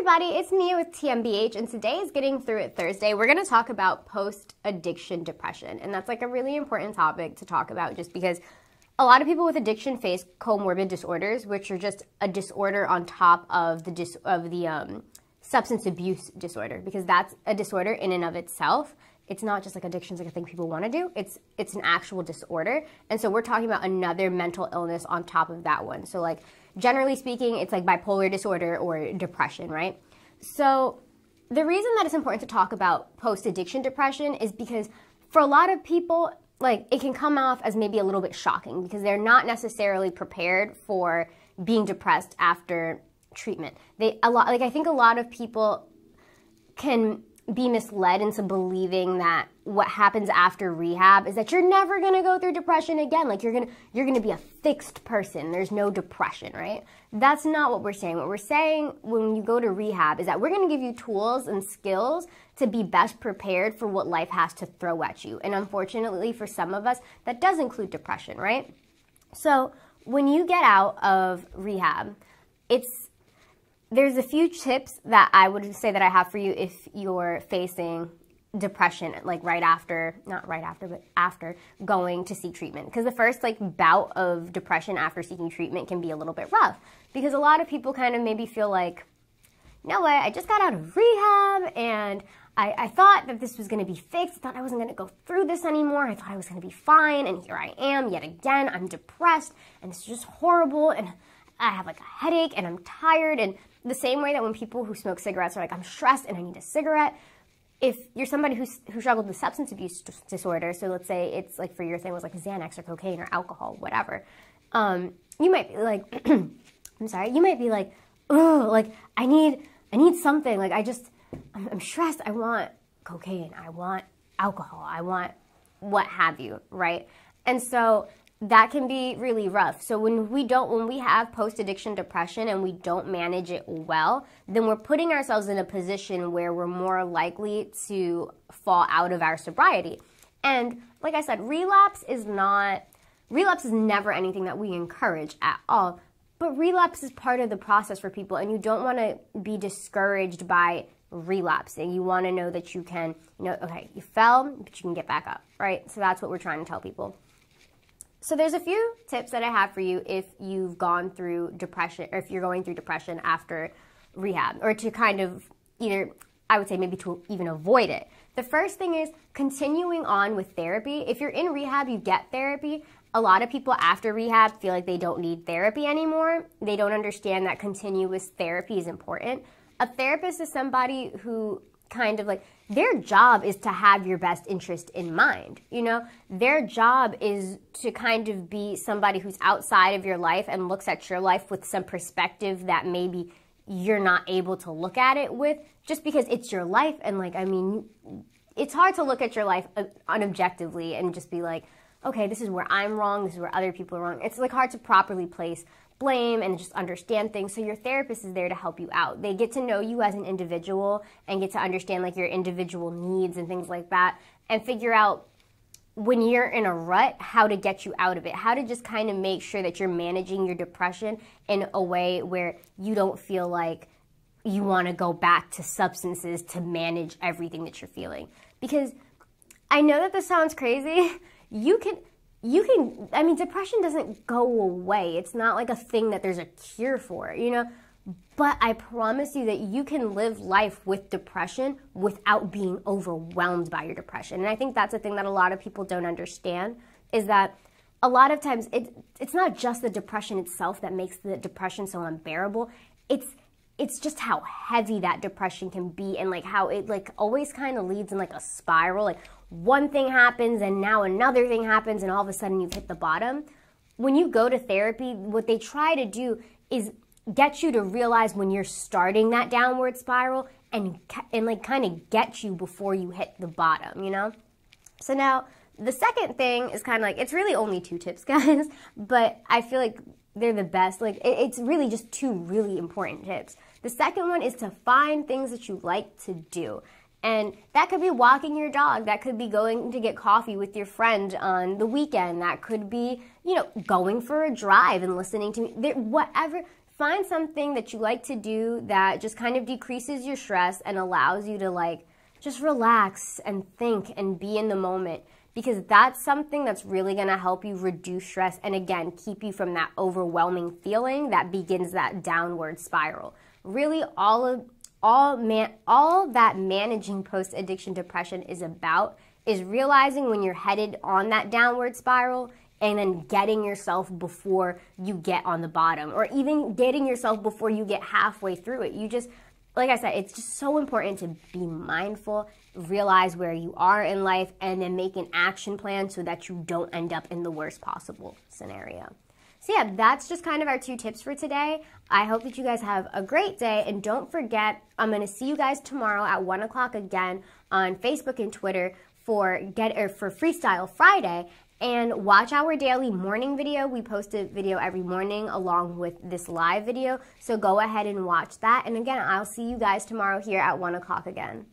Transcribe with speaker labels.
Speaker 1: everybody, it's Mia with TMBH, and today is Getting Through It Thursday. We're going to talk about post-addiction depression, and that's like a really important topic to talk about just because a lot of people with addiction face comorbid disorders, which are just a disorder on top of the substance abuse disorder, because that's a disorder in and of itself. It's not just like addiction's like a thing people want to do. It's an actual disorder. And so we're talking about another mental illness on top of that one. So like generally speaking, it's like bipolar disorder or depression, right? So the reason that it's important to talk about post-addiction depression is because for a lot of people, like it can come off as maybe a little bit shocking because they're not necessarily prepared for being depressed after treatment. I think a lot of people can be misled into believing that what happens after rehab is that you're never going to go through depression again. Like you're going to be a fixed person. There's no depression, right? That's not what we're saying. What we're saying when you go to rehab is that we're going to give you tools and skills to be best prepared for what life has to throw at you. And unfortunately for some of us, that does include depression, right? So when you get out of rehab, there's a few tips that I would say that I have for you if you're facing depression, like not right after, but after going to seek treatment. Because the first like bout of depression after seeking treatment can be a little bit rough because a lot of people kind of maybe feel like, you know what, I just got out of rehab and I thought that this was going to be fixed. I thought I wasn't going to go through this anymore. I thought I was going to be fine. And here I am yet again. I'm depressed and it's just horrible. And I have like a headache and I'm tired. And the same way that when people who smoke cigarettes are like, I'm stressed and I need a cigarette. If you're somebody who struggled with substance abuse disorder, so let's say it's like for your thing was like Xanax or cocaine or alcohol, whatever, you might be like, I'm sorry, you might be like, oh, like I need something. Like I'm stressed. I want cocaine. I want alcohol. I want what have you, right? And so that can be really rough. So when we have post-addiction depression and we don't manage it well, then we're putting ourselves in a position where we're more likely to fall out of our sobriety. And like I said, relapse is never anything that we encourage at all. But relapse is part of the process for people, and you don't want to be discouraged by relapsing. You want to know that you can, okay, you fell, but you can get back up, right? So that's what we're trying to tell people. So there's a few tips that I have for you if you've gone through depression, or if you're going through depression after rehab, or to kind of either, I would say maybe to even avoid it. The first thing is continuing on with therapy. If you're in rehab, you get therapy. A lot of people after rehab feel like they don't need therapy anymore. They don't understand that continuous therapy is important. A therapist is somebody who kind of like, their job is to have your best interest in mind, Their job is to kind of be somebody who's outside of your life and looks at your life with some perspective that maybe you're not able to look at it with just because it's your life. And it's hard to look at your life unobjectively and just be like, okay, this is where I'm wrong, this is where other people are wrong. It's like hard to properly place blame and just understand things. So your therapist is there to help you out. They get to know you as an individual and get to understand like your individual needs and things like that, and figure out when you're in a rut, how to get you out of it, how to just kind of make sure that you're managing your depression in a way where you don't feel like you want to go back to substances to manage everything that you're feeling. Because I know that this sounds crazy. Depression doesn't go away. It's not like a thing that there's a cure for, But I promise you that you can live life with depression without being overwhelmed by your depression. And I think that's a thing that a lot of people don't understand, is that a lot of times it's not just the depression itself that makes the depression so unbearable. It's just how heavy that depression can be, and like how it like always kind of leads in like a spiral. Like one thing happens and now another thing happens and all of a sudden you've hit the bottom. When you go to therapy, what they try to do is get you to realize when you're starting that downward spiral and like kind of get you before you hit the bottom, So now the second thing is kind of like, it's really only 2 tips, guys, but I feel like they're the best. Like it's really just 2 really important tips. The second one is to find things that you like to do. And that could be walking your dog. That could be going to get coffee with your friend on the weekend. That could be, going for a drive and listening to whatever. find something that you like to do that just kind of decreases your stress and allows you to like just relax and think and be in the moment, because that's something that's really going to help you reduce stress and again keep you from that overwhelming feeling that begins that downward spiral. Really all that managing post-addiction depression is about is realizing when you're headed on that downward spiral and then getting yourself before you get on the bottom, or even getting yourself before you get halfway through it. You just, like I said, it's just so important to be mindful, realize where you are in life, and then make an action plan so that you don't end up in the worst possible scenario. So yeah, that's just kind of our 2 tips for today. I hope that you guys have a great day, and don't forget, I'm going to see you guys tomorrow at 1 o'clock again on Facebook and Twitter for Freestyle Friday. And watch our daily morning video. We post a video every morning along with this live video. So go ahead and watch that. And again, I'll see you guys tomorrow here at 1 o'clock again.